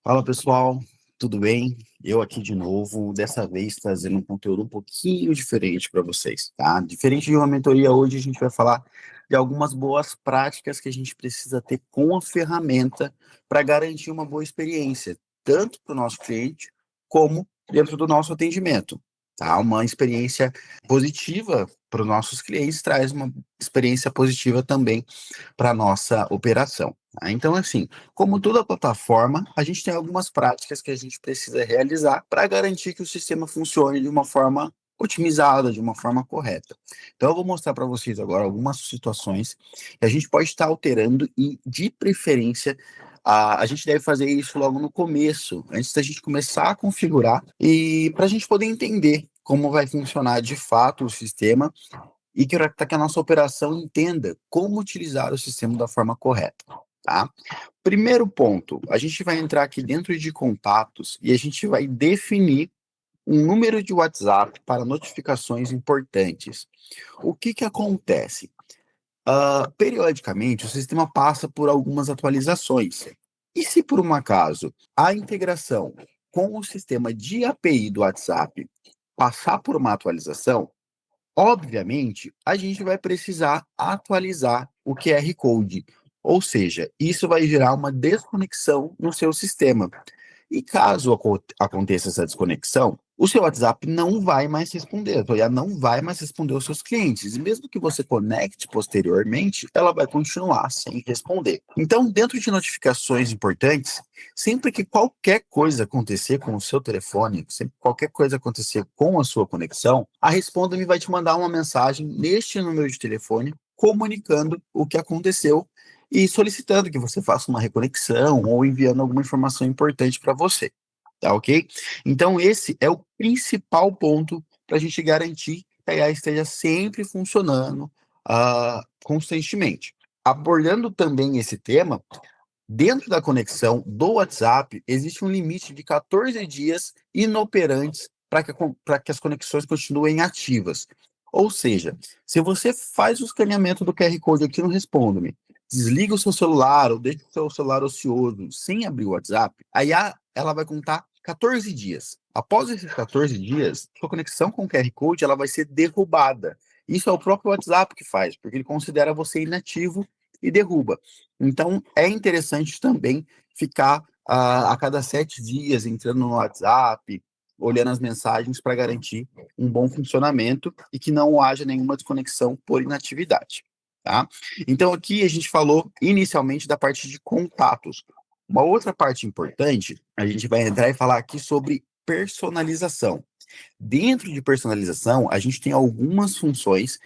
Fala pessoal, tudo bem? Eu aqui de novo, dessa vez trazendo um conteúdo um pouquinho diferente para vocês, tá? Diferente de uma mentoria, hoje a gente vai falar de algumas boas práticas que a gente precisa ter com a ferramenta para garantir uma boa experiência, tanto para o nosso cliente como dentro do nosso atendimento, tá? Uma experiência positiva para os nossos clientes traz uma experiência positiva também para a nossa operação, tá? Então, assim, como toda plataforma, a gente tem algumas práticas que a gente precisa realizar para garantir que o sistema funcione de uma forma otimizada, de uma forma correta. Então, eu vou mostrar para vocês agora algumas situações que a gente pode estar alterando e, de preferência, a gente deve fazer isso logo no começo, antes da gente começar a configurar e para a gente poder entender como vai funcionar de fato o sistema e que, para que a nossa operação entenda como utilizar o sistema da forma correta, tá? Primeiro ponto, a gente vai entrar aqui dentro de contatos e a gente vai definir um número de WhatsApp para notificações importantes. O que que acontece? Periodicamente, o sistema passa por algumas atualizações. E se por um acaso a integração com o sistema de API do WhatsApp passar por uma atualização, obviamente, a gente vai precisar atualizar o QR Code, ou seja, isso vai gerar uma desconexão no seu sistema. E caso aconteça essa desconexão, o seu WhatsApp não vai mais responder, a tua IA não vai mais responder aos seus clientes. E mesmo que você conecte posteriormente, ela vai continuar sem responder. Então, dentro de notificações importantes, sempre que qualquer coisa acontecer com o seu telefone, sempre que qualquer coisa acontecer com a sua conexão, a Responda-me vai te mandar uma mensagem neste número de telefone comunicando o que aconteceu e solicitando que você faça uma reconexão ou enviando alguma informação importante para você, tá ok? Então, esse é o principal ponto para a gente garantir que a IA esteja sempre funcionando constantemente. Abordando também esse tema, dentro da conexão do WhatsApp, existe um limite de 14 dias inoperantes para que as conexões continuem ativas. Ou seja, se você faz o escaneamento do QR Code aqui no Responda-me, desliga o seu celular ou deixa o seu celular ocioso sem abrir o WhatsApp, aí ela vai contar 14 dias. Após esses 14 dias, sua conexão com o QR Code ela vai ser derrubada. Isso é o próprio WhatsApp que faz, porque ele considera você inativo e derruba. Então, é interessante também ficar a cada 7 dias entrando no WhatsApp, olhando as mensagens para garantir um bom funcionamento e que não haja nenhuma desconexão por inatividade, tá? Então, aqui a gente falou inicialmente da parte de contatos. Uma outra parte importante, a gente vai entrar e falar aqui sobre personalização. Dentro de personalização, a gente tem algumas funções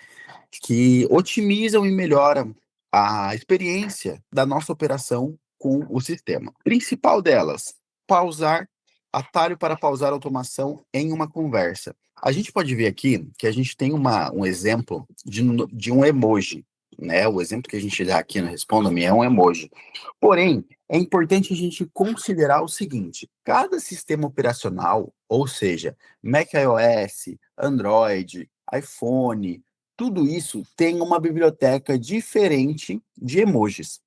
que otimizam e melhoram a experiência da nossa operação com o sistema. Principal delas, pausar, atalho para pausar a automação em uma conversa. A gente pode ver aqui que a gente tem um exemplo de um emoji, né? O exemplo que a gente dá aqui no Responda-me é um emoji. Porém, é importante a gente considerar o seguinte: cada sistema operacional, ou seja, Mac iOS, Android, iPhone, tudo isso tem uma biblioteca diferente de emojis.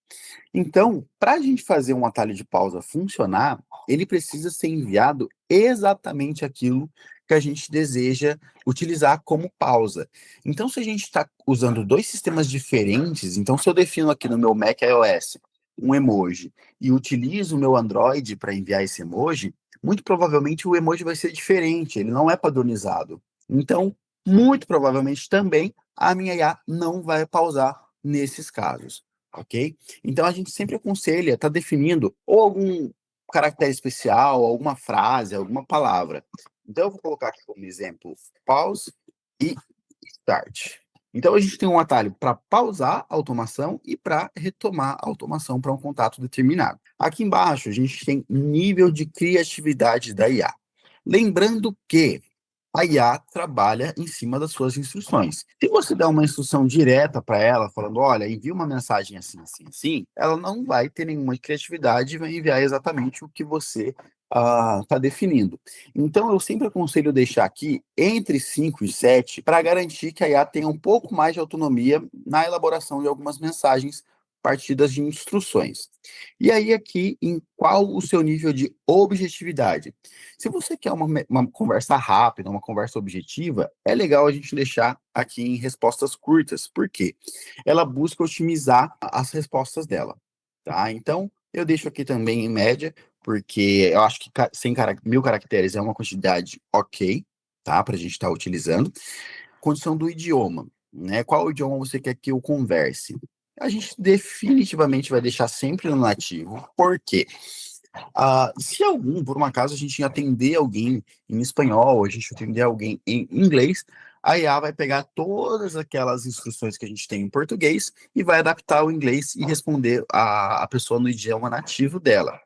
Então, para a gente fazer um atalho de pausa funcionar, ele precisa ser enviado exatamente aquilo que a gente deseja utilizar como pausa. Então, se a gente está usando dois sistemas diferentes, então se eu defino aqui no meu Mac iOS um emoji e utilizo o meu Android para enviar esse emoji, muito provavelmente o emoji vai ser diferente, ele não é padronizado. Então, muito provavelmente também a minha IA não vai pausar nesses casos, ok? Então a gente sempre aconselha estar definindo ou algum caractere especial, alguma frase, alguma palavra. Então eu vou colocar aqui como exemplo pause e start. Então a gente tem um atalho para pausar a automação e para retomar a automação para um contato determinado. Aqui embaixo a gente tem nível de criatividade da IA. Lembrando que a IA trabalha em cima das suas instruções. Se você der uma instrução direta para ela, falando, olha, envia uma mensagem assim, assim, assim, ela não vai ter nenhuma criatividade e vai enviar exatamente o que você está definindo. Então, eu sempre aconselho deixar aqui entre 5 e 7 para garantir que a IA tenha um pouco mais de autonomia na elaboração de algumas mensagens partidas de instruções. E aí aqui, em qual o seu nível de objetividade? Se você quer uma conversa rápida, uma conversa objetiva, é legal a gente deixar aqui em respostas curtas. Por quê? Ela busca otimizar as respostas dela, tá? Então, eu deixo aqui também em média, porque eu acho que 100 caracteres é uma quantidade ok, tá? Para a gente estar utilizando. Condição do idioma, né? Qual idioma você quer que eu converse? A gente definitivamente vai deixar sempre no nativo. Por quê? Se por um acaso, a gente atender alguém em espanhol, a gente atender alguém em inglês, a IA vai pegar todas aquelas instruções que a gente tem em português e vai adaptar o inglês e responder a pessoa no idioma nativo dela.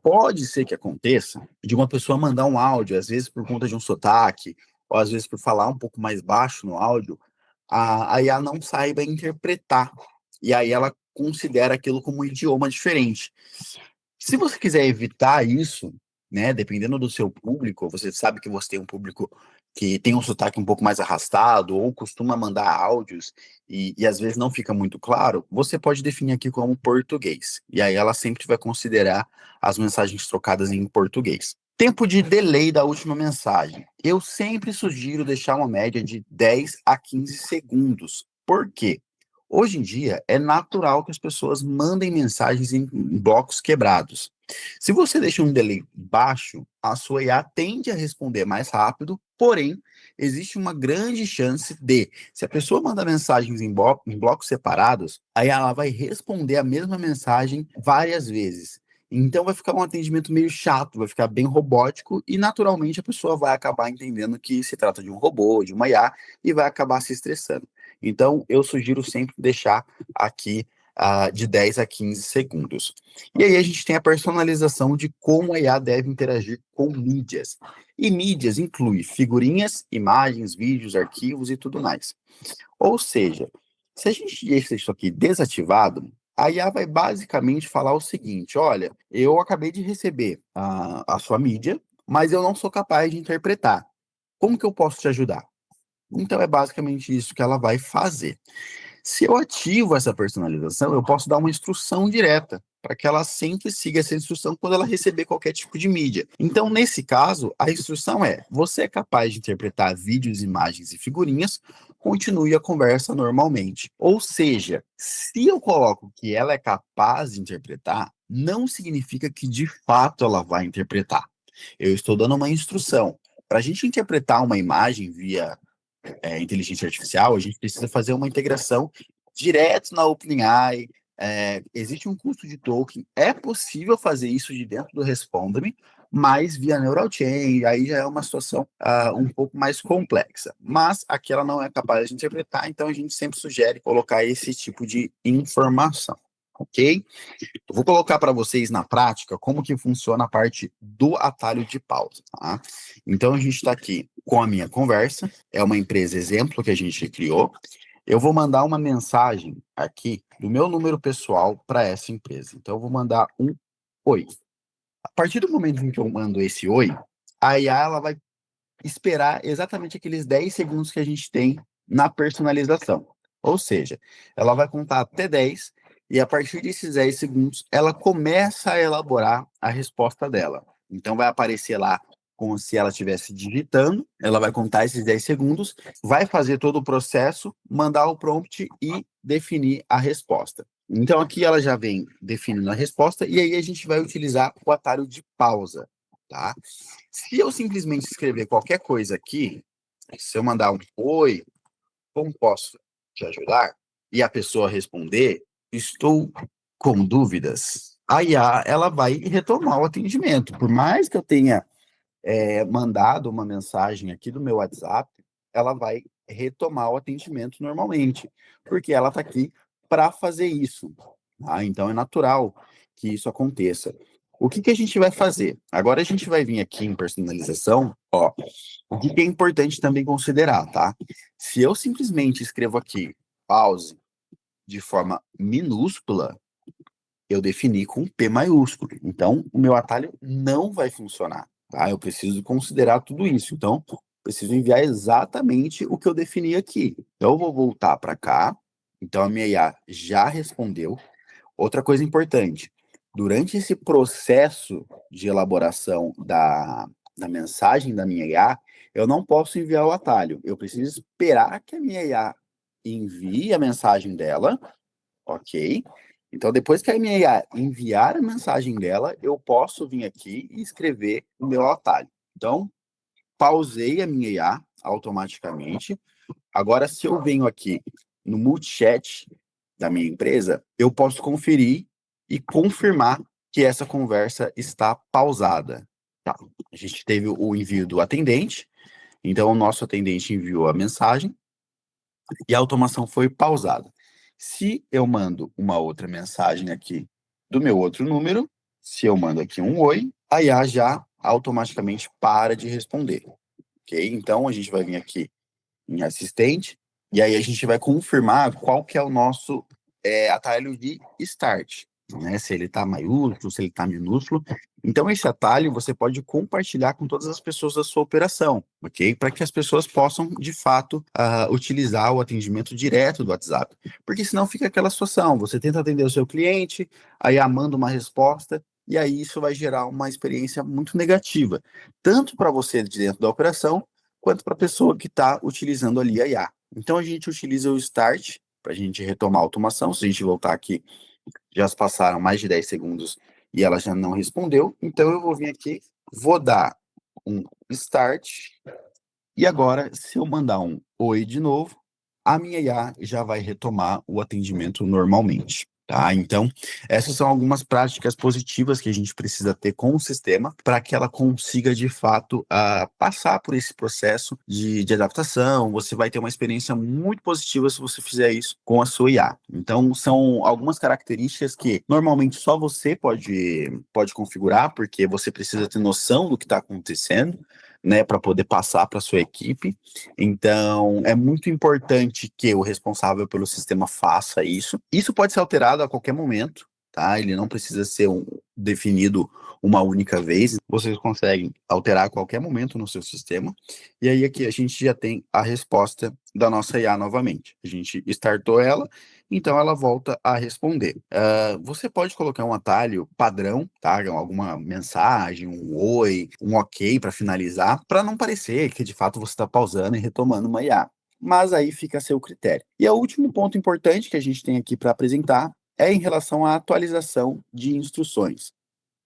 Pode ser que aconteça de uma pessoa mandar um áudio, às vezes por conta de um sotaque, ou às vezes por falar um pouco mais baixo no áudio, a IA não saiba interpretar. E aí ela considera aquilo como um idioma diferente. Se você quiser evitar isso, né, dependendo do seu público, você sabe que você tem um público que tem um sotaque um pouco mais arrastado ou costuma mandar áudios e às vezes não fica muito claro, você pode definir aqui como português. E aí ela sempre vai considerar as mensagens trocadas em português. Tempo de delay da última mensagem. Eu sempre sugiro deixar uma média de 10 a 15 segundos. Por quê? Hoje em dia, é natural que as pessoas mandem mensagens em blocos quebrados. Se você deixa um delay baixo, a sua IA tende a responder mais rápido, porém, existe uma grande chance de, se a pessoa manda mensagens em blocos separados, aí ela vai responder a mesma mensagem várias vezes. Então vai ficar um atendimento meio chato, vai ficar bem robótico e naturalmente a pessoa vai acabar entendendo que se trata de um robô, de uma IA e vai acabar se estressando. Então, eu sugiro sempre deixar aqui de 10 a 15 segundos. E aí a gente tem a personalização de como a IA deve interagir com mídias. E mídias inclui figurinhas, imagens, vídeos, arquivos e tudo mais. Ou seja, se a gente deixa isso aqui desativado, a IA vai basicamente falar o seguinte: olha, eu acabei de receber a sua mídia, mas eu não sou capaz de interpretar. Como que eu posso te ajudar? Então é basicamente isso que ela vai fazer. Se eu ativo essa personalização, eu posso dar uma instrução direta para que ela sempre siga essa instrução quando ela receber qualquer tipo de mídia. Então, nesse caso, a instrução é: você é capaz de interpretar vídeos, imagens e figurinhas, continue a conversa normalmente. Ou seja, se eu coloco que ela é capaz de interpretar, não significa que de fato ela vai interpretar. Eu estou dando uma instrução. Para a gente interpretar uma imagem via inteligência artificial, a gente precisa fazer uma integração direto na OpenAI. Existe um custo de token, é possível fazer isso de dentro do Responda-me, mas via Neural Chain, aí já é uma situação um pouco mais complexa. Mas aqui ela não é capaz de interpretar, então a gente sempre sugere colocar esse tipo de informação. Ok? Eu vou colocar para vocês na prática como que funciona a parte do atalho de pausa, tá? Então a gente está aqui com a minha conversa, é uma empresa exemplo que a gente criou. Eu vou mandar uma mensagem aqui do meu número pessoal para essa empresa. Então eu vou mandar um oi. A partir do momento em que eu mando esse oi, a IA ela vai esperar exatamente aqueles 10 segundos que a gente tem na personalização. Ou seja, ela vai contar até 10 e a partir desses 10 segundos ela começa a elaborar a resposta dela. Então vai aparecer lá como se ela estivesse digitando, ela vai contar esses 10 segundos, vai fazer todo o processo, mandar o prompt e definir a resposta. Então aqui ela já vem definindo a resposta e aí a gente vai utilizar o atalho de pausa, tá? Se eu simplesmente escrever qualquer coisa aqui, se eu mandar um oi, como posso te ajudar? E a pessoa responder, estou com dúvidas. A IA, ela vai retomar o atendimento. Por mais que eu tenha mandado uma mensagem aqui do meu WhatsApp, ela vai retomar o atendimento normalmente, porque ela está aqui para fazer isso. Tá? Então é natural que isso aconteça. O que a gente vai fazer? Agora a gente vai vir aqui em personalização, ó. O que é importante também considerar, tá? Se eu simplesmente escrevo aqui pause de forma minúscula, eu defini com P maiúsculo. Então, o meu atalho não vai funcionar, tá? Eu preciso considerar tudo isso. Então, preciso enviar exatamente o que eu defini aqui. Então, eu vou voltar para cá. Então, a minha IA já respondeu. Outra coisa importante, durante esse processo de elaboração da mensagem da minha IA, eu não posso enviar o atalho. Eu preciso esperar que a minha IA envie a mensagem dela, ok? Então, depois que a minha IA enviar a mensagem dela, eu posso vir aqui e escrever o meu atalho. Então, pausei a minha IA automaticamente. Agora, se eu venho aqui no multichat da minha empresa, eu posso conferir e confirmar que essa conversa está pausada. Tá. A gente teve o envio do atendente, então o nosso atendente enviou a mensagem e a automação foi pausada. Se eu mando uma outra mensagem aqui do meu outro número, se eu mando aqui um oi, a IA já automaticamente para de responder, ok? Então a gente vai vir aqui em assistente, e aí a gente vai confirmar qual que é o nosso atalho de start, né? Se ele está maiúsculo, se ele está minúsculo. Então, esse atalho você pode compartilhar com todas as pessoas da sua operação, ok? Para que as pessoas possam, de fato, utilizar o atendimento direto do WhatsApp. Porque senão fica aquela situação, você tenta atender o seu cliente, aí manda uma resposta, e aí isso vai gerar uma experiência muito negativa, tanto para você de dentro da operação, quanto para a pessoa que está utilizando ali a IA. Então, a gente utiliza o Start para a gente retomar a automação. Se a gente voltar aqui, já se passaram mais de 10 segundos e ela já não respondeu. Então, eu vou vir aqui, vou dar um Start. E agora, se eu mandar um Oi de novo, a minha IA já vai retomar o atendimento normalmente. Tá? Então, essas são algumas práticas positivas que a gente precisa ter com o sistema para que ela consiga, de fato, passar por esse processo de adaptação. Você vai ter uma experiência muito positiva se você fizer isso com a sua IA. Então, são algumas características que normalmente só você pode configurar, porque você precisa ter noção do que está acontecendo, né, para poder passar para sua equipe. Então, é muito importante que o responsável pelo sistema faça isso. Isso pode ser alterado a qualquer momento, tá? Ele não precisa ser definido uma única vez. Vocês conseguem alterar a qualquer momento no seu sistema. E aí aqui a gente já tem a resposta da nossa IA novamente. A gente startou ela, então ela volta a responder. Você pode colocar um atalho padrão, tá? Alguma mensagem, um oi, um ok para finalizar, para não parecer que de fato você está pausando e retomando uma IA. Mas aí fica a seu critério. E o último ponto importante que a gente tem aqui para apresentar é em relação à atualização de instruções.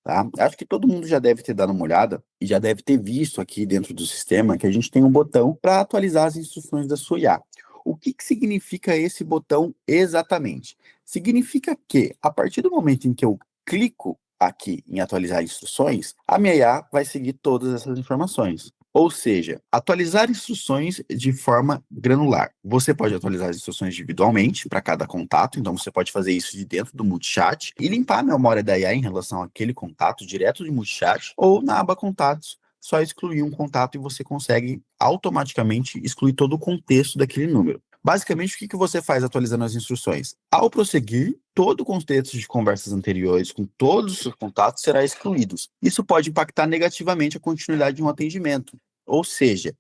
Tá? Acho que todo mundo já deve ter dado uma olhada e já deve ter visto aqui dentro do sistema que a gente tem um botão para atualizar as instruções da sua IA. O que significa esse botão exatamente? Significa que, a partir do momento em que eu clico aqui em atualizar instruções, a minha IA vai seguir todas essas informações. Ou seja, atualizar instruções de forma granular. Você pode atualizar as instruções individualmente para cada contato, então você pode fazer isso de dentro do multichat e limpar a memória da IA em relação àquele contato direto de multichat, ou na aba contatos, só excluir um contato e você consegue automaticamente excluir todo o contexto daquele número. Basicamente, o que você faz atualizando as instruções? Ao prosseguir, todo o contexto de conversas anteriores com todos os seus contatos será excluído. Isso pode impactar negativamente a continuidade de um atendimento. Ou seja,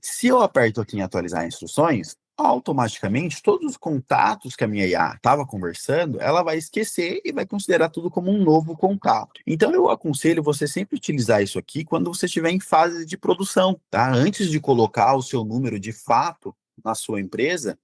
se eu aperto aqui em atualizar instruções, automaticamente todos os contatos que a minha IA estava conversando, ela vai esquecer e vai considerar tudo como um novo contato. Então eu aconselho você sempre utilizar isso aqui quando você estiver em fase de produção, tá? Antes de colocar o seu número de fato na sua empresa,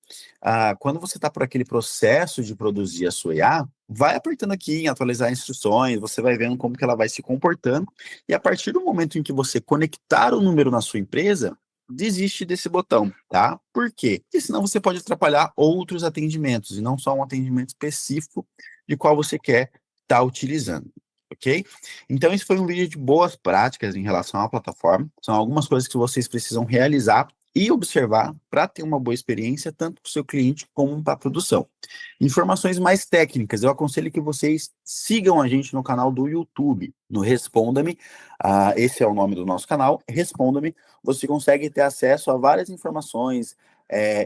quando você está por aquele processo de produzir a sua IA, vai apertando aqui em atualizar instruções, você vai vendo como que ela vai se comportando, e a partir do momento em que você conectar o número na sua empresa, desiste desse botão, tá? Por quê? Porque senão você pode atrapalhar outros atendimentos, e não só um atendimento específico de qual você quer estar utilizando, ok? Então, esse foi um vídeo de boas práticas em relação à plataforma. São algumas coisas que vocês precisam realizar e observar para ter uma boa experiência, tanto para o seu cliente como para a produção. Informações mais técnicas, eu aconselho que vocês sigam a gente no canal do YouTube, no Responda-me. Esse é o nome do nosso canal, Responda-me. Você consegue ter acesso a várias informações,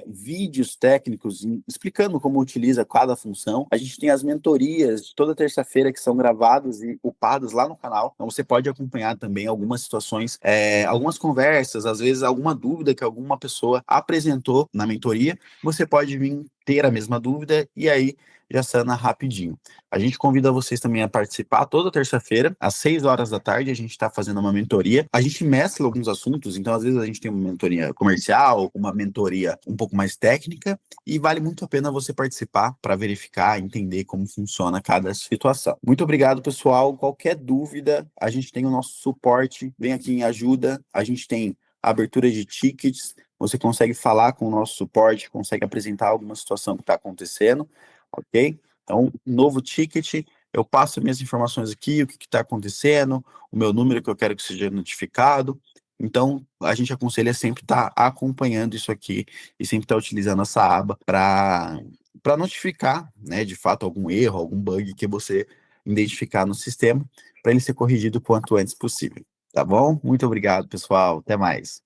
vídeos técnicos explicando como utiliza cada função. A gente tem as mentorias de toda terça-feira que são gravadas e upadas lá no canal. Então você pode acompanhar também algumas situações, algumas conversas, às vezes alguma dúvida que alguma pessoa apresentou na mentoria. Você pode vir ter a mesma dúvida e aí já sana rapidinho. A gente convida vocês também a participar toda terça-feira, às 6 horas da tarde, a gente está fazendo uma mentoria. A gente mescla alguns assuntos, então às vezes a gente tem uma mentoria comercial, uma mentoria um pouco mais técnica, e vale muito a pena você participar para verificar, entender como funciona cada situação. Muito obrigado, pessoal. Qualquer dúvida, a gente tem o nosso suporte, vem aqui em ajuda, a gente tem abertura de tickets, você consegue falar com o nosso suporte, consegue apresentar alguma situação que está acontecendo, ok? Então, novo ticket, eu passo minhas informações aqui, o que está acontecendo, o meu número que eu quero que seja notificado. Então, a gente aconselha sempre estar acompanhando isso aqui e sempre estar utilizando essa aba para notificar, né, de fato, algum erro, algum bug que você identificar no sistema, para ele ser corrigido o quanto antes possível. Tá bom? Muito obrigado, pessoal. Até mais.